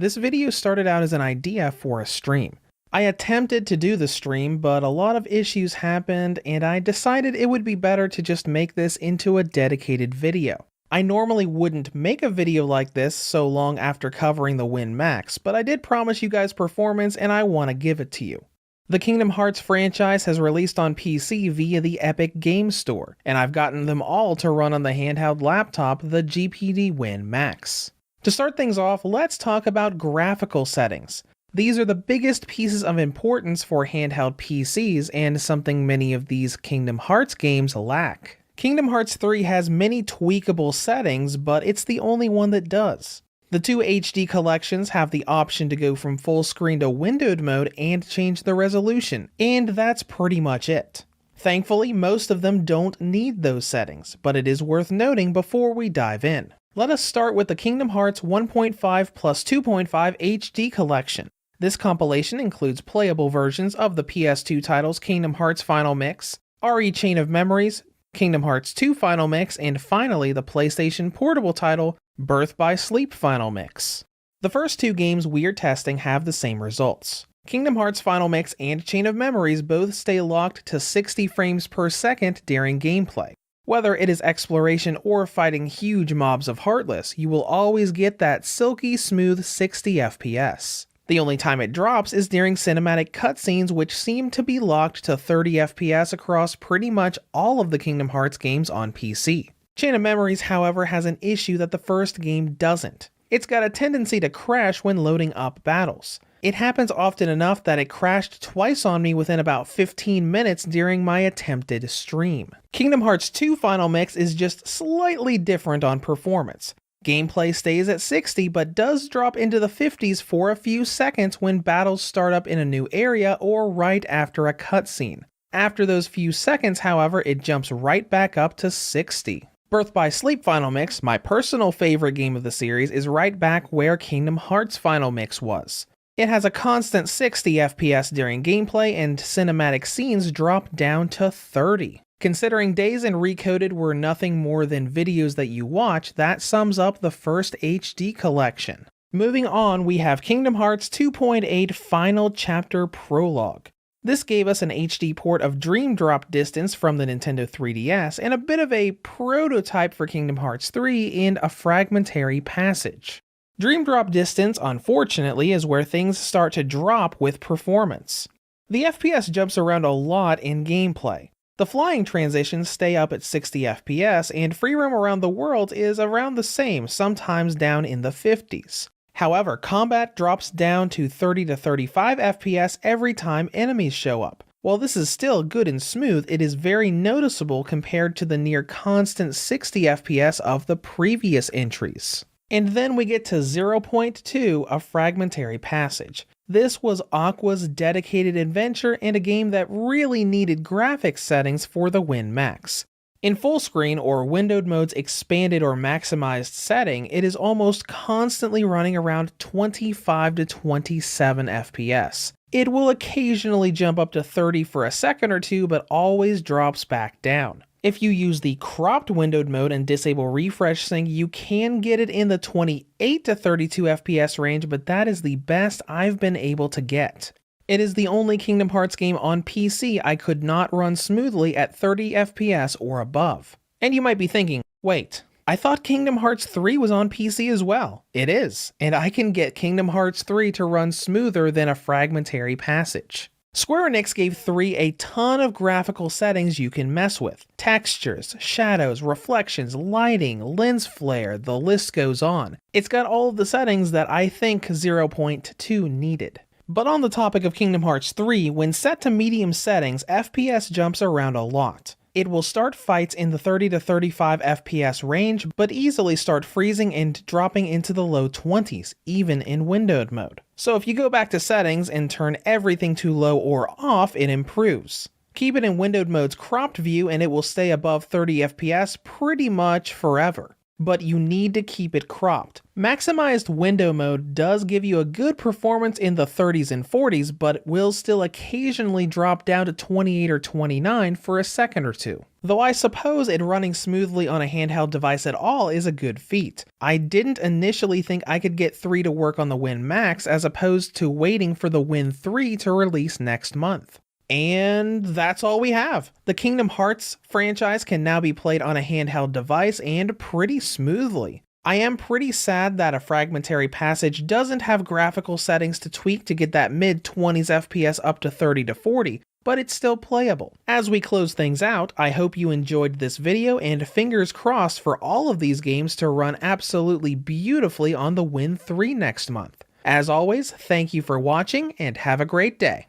This video started out as an idea for a stream. I attempted to do the stream, but a lot of issues happened and I decided it would be better to just make this into a dedicated video. I normally wouldn't make a video like this so long after covering the Win Max, but I did promise you guys performance and I want to give it to you. The Kingdom Hearts franchise has released on PC via the Epic Games Store, and I've gotten them all to run on the handheld laptop, the GPD Win Max. To start things off, let's talk about graphical settings. These are the biggest pieces of importance for handheld PCs and something many of these Kingdom Hearts games lack. Kingdom Hearts 3 has many tweakable settings, but it's the only one that does. The two HD collections have the option to go from full screen to windowed mode and change the resolution, and that's pretty much it. Thankfully, most of them don't need those settings, but it is worth noting before we dive in. Let us start with the Kingdom Hearts 1.5 plus 2.5 HD collection. This compilation includes playable versions of the PS2 titles Kingdom Hearts Final Mix, RE Chain of Memories, Kingdom Hearts 2 Final Mix, and finally the PlayStation Portable title Birth by Sleep Final Mix. The first two games we are testing have the same results. Kingdom Hearts Final Mix and Chain of Memories both stay locked to 60 frames per second during gameplay. Whether it is exploration or fighting huge mobs of Heartless, you will always get that silky smooth 60 FPS. The only time it drops is during cinematic cutscenes, which seem to be locked to 30 FPS across pretty much all of the Kingdom Hearts games on PC. Chain of Memories, however, has an issue that the first game doesn't. It's got a tendency to crash when loading up battles. It happens often enough that it crashed twice on me within about 15 minutes during my attempted stream. Kingdom Hearts 2 Final Mix is just slightly different on performance. Gameplay stays at 60 but does drop into the 50s for a few seconds when battles start up in a new area or right after a cutscene. After those few seconds, however, it jumps right back up to 60. Birth by Sleep Final Mix, my personal favorite game of the series, is right back where Kingdom Hearts Final Mix was. It has a constant 60 FPS during gameplay and cinematic scenes drop down to 30. Considering Days and Recoded were nothing more than videos that you watch, that sums up the first HD collection. Moving on, we have Kingdom Hearts 2.8 Final Chapter Prologue. This gave us an HD port of Dream Drop Distance from the Nintendo 3DS and a bit of a prototype for Kingdom Hearts 3 and a fragmentary passage. Dream Drop Distance, unfortunately, is where things start to drop with performance. The FPS jumps around a lot in gameplay. The flying transitions stay up at 60 FPS, and free roam around the world is around the same, sometimes down in the 50s. However, combat drops down to 30 to 35 FPS every time enemies show up. While this is still good and smooth, it is very noticeable compared to the near constant 60 FPS of the previous entries. And then we get to 0.2, a fragmentary passage. This was Aqua's dedicated adventure and a game that really needed graphics settings for the Win Max. In full screen or windowed mode's expanded or maximized setting, it is almost constantly running around 25 to 27 FPS. It will occasionally jump up to 30 for a second or two, but always drops back down. If you use the cropped windowed mode and disable refresh sync, you can get it in the 28 to 32 FPS range, but that is the best I've been able to get. It is the only Kingdom Hearts game on PC I could not run smoothly at 30 FPS or above. And you might be thinking, wait, I thought Kingdom Hearts 3 was on PC as well. It is, and I can get Kingdom Hearts 3 to run smoother than a fragmentary passage. Square Enix gave 3 a ton of graphical settings you can mess with. Textures, shadows, reflections, lighting, lens flare, the list goes on. It's got all of the settings that I think 0.2 needed. But on the topic of Kingdom Hearts 3, when set to medium settings, FPS jumps around a lot. It will start fights in the 30 to 35 FPS range, but easily start freezing and dropping into the low 20s, even in windowed mode. So if you go back to settings and turn everything to low or off, it improves. Keep it in windowed mode's cropped view and it will stay above 30 FPS pretty much forever. but you need to keep it cropped. Maximized window mode does give you a good performance in the 30s and 40s, but it will still occasionally drop down to 28 or 29 for a second or two. Though I suppose it running smoothly on a handheld device at all is a good feat. I didn't initially think I could get 3 to work on the Win Max as opposed to waiting for the Win 3 to release next month. And that's all we have. The Kingdom Hearts franchise can now be played on a handheld device and pretty smoothly. I am pretty sad that a fragmentary passage doesn't have graphical settings to tweak to get that mid-20s FPS up to 30 to 40, but it's still playable. As we close things out, I hope you enjoyed this video and fingers crossed for all of these games to run absolutely beautifully on the Win 3 next month. As always, thank you for watching and have a great day.